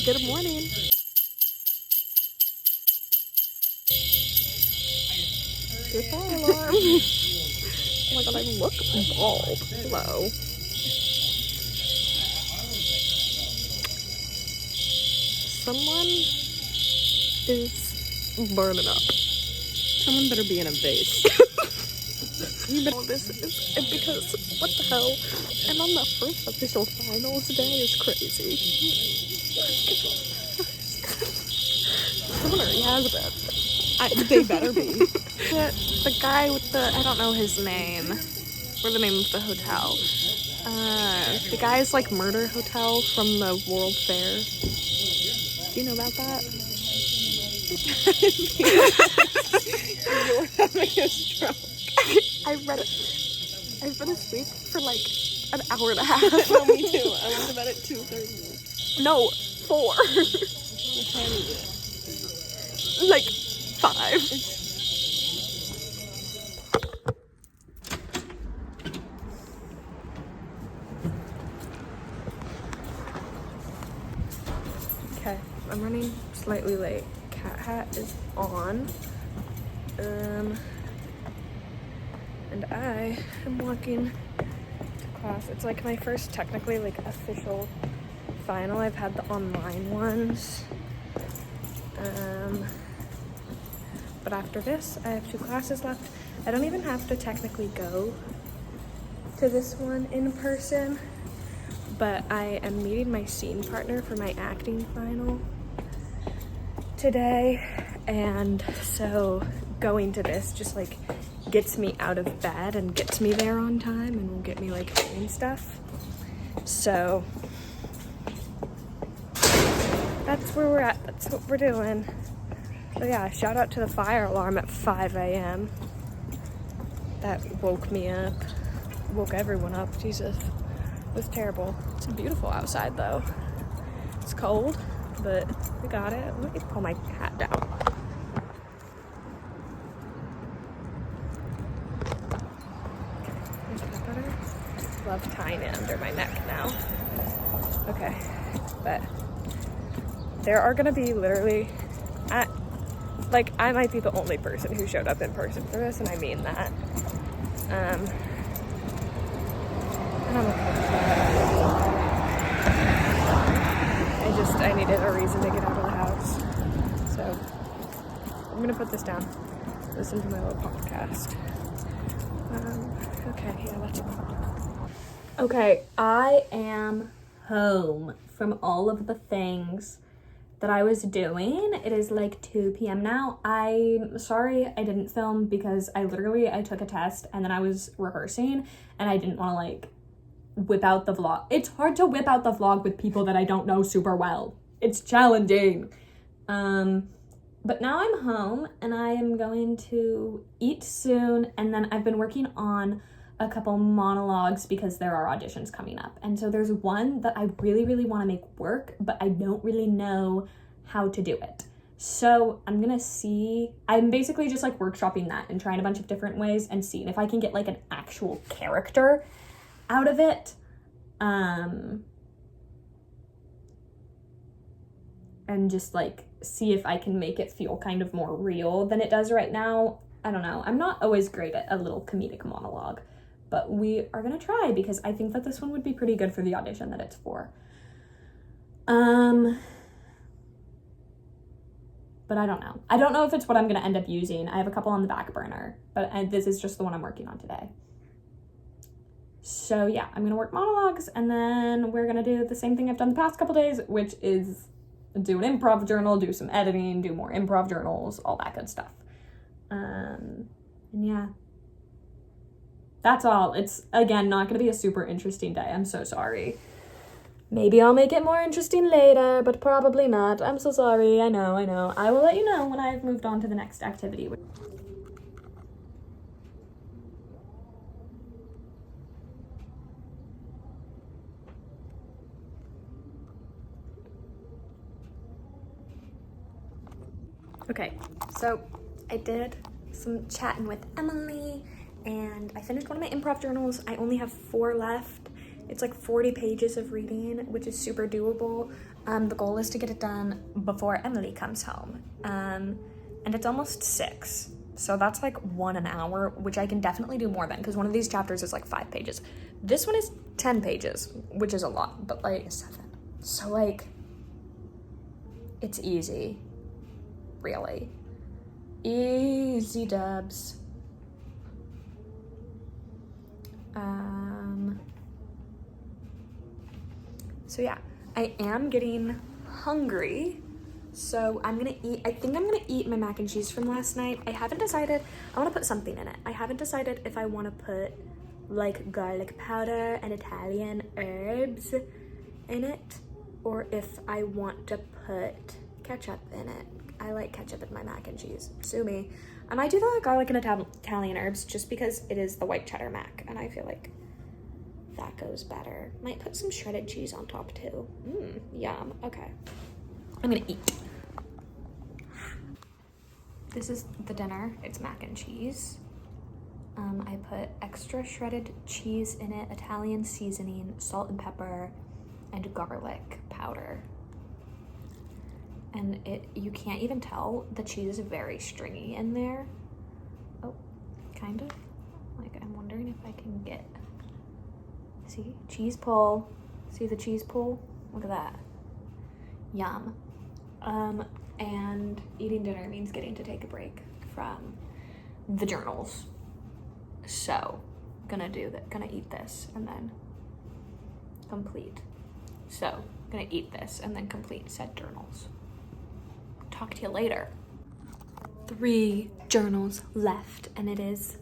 Good morning. Your fire alarm. Oh my god, I look bald. Hello. Someone is burning up. Someone better be in a vase. You know this is because what the hell? And on the first official finals day is crazy. Someone already has been. They better be. The guy with the, I don't know his name, or the name of the hotel. The guy's like murder hotel from the World Fair. Do you know about that? You're having a stroke. I read it. I've been asleep for like an hour and a half. No, me too. I went to bed at 2:30. No, 4. What time is it? Like 5. Okay, I'm running slightly late. Cat hat is on. And I am walking to class. It's like my first technically like official final. I've had the online ones. But after this, I have 2 classes left. I don't even have to technically go to this one in person, but I am meeting my scene partner for my acting final today, and so going to this just like gets me out of bed and gets me there on time and will get me like doing stuff. So that's where we're at. That's what we're doing. So yeah, shout out to the fire alarm at 5 a.m. That woke me up. Woke everyone up. Jesus. It was terrible. It's beautiful outside though. It's cold, but we got it. Let me pull my hat down. Is that better? Love tying it under my neck now. Okay, but there are gonna be literally, I might be the only person who showed up in person for this, and I mean that. And I'm okay with that. I needed a reason to get out of the house. So I'm gonna put this down. Listen to my little podcast. Okay, yeah, let's go. Okay, I am home from all of the things that I was doing. It is like 2 p.m. now. I'm sorry I didn't film because I took a test and then I was rehearsing and I didn't want to like whip out the vlog. It's hard to whip out the vlog with people that I don't know super well. It's challenging. But now I'm home and I am going to eat soon, and then I've been working on a couple monologues because there are auditions coming up. And so there's one that I really, really want to make work, but I don't really know how to do it. So I'm basically just like workshopping that and trying a bunch of different ways and seeing if I can get like an actual character out of it. And just like see if I can make it feel kind of more real than it does right now. I don't know. I'm not always great at a little comedic monologue, but we are gonna try because I think that this one would be pretty good for the audition that it's for. But I don't know. I don't know if it's what I'm gonna end up using. I have a couple on the back burner, but this is just the one I'm working on today. So yeah, I'm gonna work monologues, and then we're gonna do the same thing I've done the past couple days, which is do an improv journal, do some editing, do more improv journals, all that good stuff. And yeah, that's all. It's, again, not gonna be a super interesting day. I'm so sorry. Maybe I'll make it more interesting later, but probably not. I'm so sorry. I know. I will let you know when I've moved on to the next activity. Okay, so I did some chatting with Emily and I finished one of my improv journals. I only have 4 left. It's like 40 pages of reading, which is super doable. The goal is to get it done before Emily comes home. And it's almost 6. So that's like 1 an hour, which I can definitely do more than, because one of these chapters is like 5 pages. This one is 10 pages, which is a lot, but like 7. So like, it's easy, really. Easy dubs. So yeah, I am getting hungry. So I'm gonna eat, I think I'm gonna eat my mac and cheese from last night. I haven't decided, I wanna put something in it. I haven't decided if I wanna put like garlic powder and Italian herbs in it, or if I want to put ketchup in it. I like ketchup in my mac and cheese, sue me. I might do the garlic and Italian herbs just because it is the white cheddar mac, and I feel like that goes better. Might put some shredded cheese on top too. Yum, okay. I'm gonna eat. This is the dinner, it's mac and cheese. I put extra shredded cheese in it, Italian seasoning, salt and pepper, and garlic powder. And you can't even tell, the cheese is very stringy in there. Oh, kind of. Like, I'm wondering if I can get, see, cheese pull. See the cheese pull? Look at that. Yum. And eating dinner means getting to take a break from the journals. So, gonna eat this and then complete. So, gonna eat this and then complete said journals. Talk to you later. 3 journals left and it is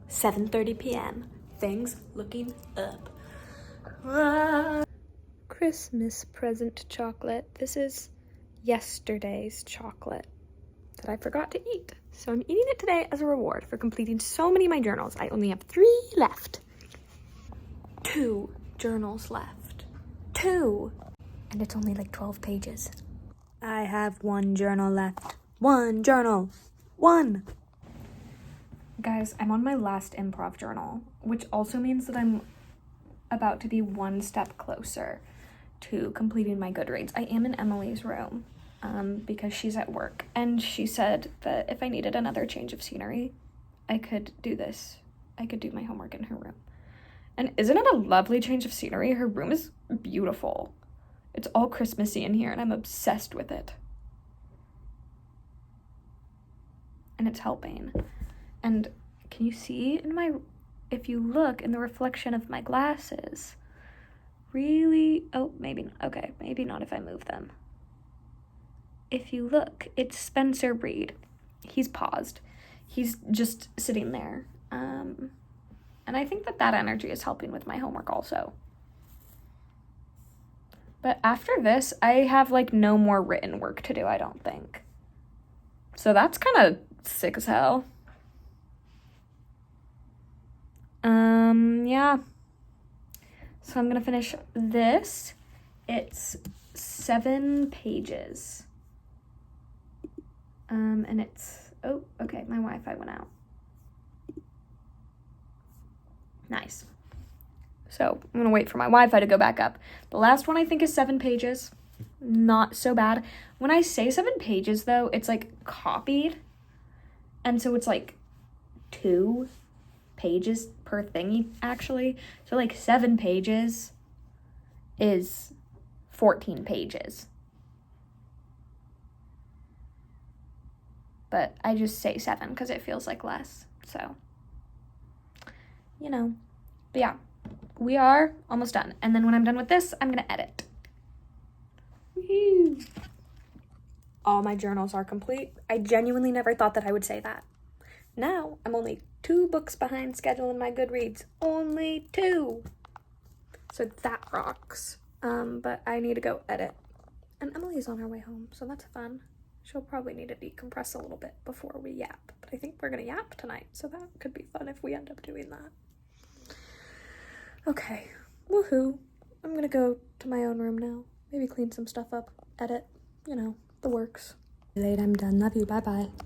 7:30 p.m. Things looking up. Christmas present chocolate. This is yesterday's chocolate that I forgot to eat. So I'm eating it today as a reward for completing so many of my journals. I only have 3 left. 2 journals left. 2. And it's only like 12 pages. I have 1 journal left. 1 journal. 1. Guys, I'm on my last improv journal, which also means that I'm about to be 1 step closer to completing my Goodreads. I am in Emily's room because she's at work, and she said that if I needed another change of scenery, I could do this. I could do my homework in her room. And isn't it a lovely change of scenery? Her room is beautiful. It's all Christmassy in here, and I'm obsessed with it. And it's helping. And can you see if you look in the reflection of my glasses, really, oh, maybe, okay, maybe not if I move them. If you look, it's Spencer Reed. He's paused. He's just sitting there. And I think that energy is helping with my homework also. But after this, I have like no more written work to do, I don't think. So that's kind of sick as hell. Yeah. So I'm gonna finish this. It's 7 pages. And it's, oh, okay, my Wi-Fi went out. Nice. So I'm gonna wait for my Wi-Fi to go back up. The last one I think is 7 pages. Not so bad. When I say 7 pages though, it's like copied. And so it's like 2 pages per thingy actually. So like 7 pages is 14 pages. But I just say 7 because it feels like less. So, you know. But yeah, we are almost done. And then when I'm done with this, I'm going to edit. Woo-hoo. All my journals are complete. I genuinely never thought that I would say that. Now, I'm only 2 books behind schedule in my Goodreads. Only 2. So that rocks. But I need to go edit. And Emily's on her way home, so that's fun. She'll probably need to decompress a little bit before we yap. But I think we're gonna yap tonight, so that could be fun if we end up doing that. Okay, woohoo. I'm gonna go to my own room now. Maybe clean some stuff up, edit, you know, the works. Late, I'm done. Love you, bye-bye.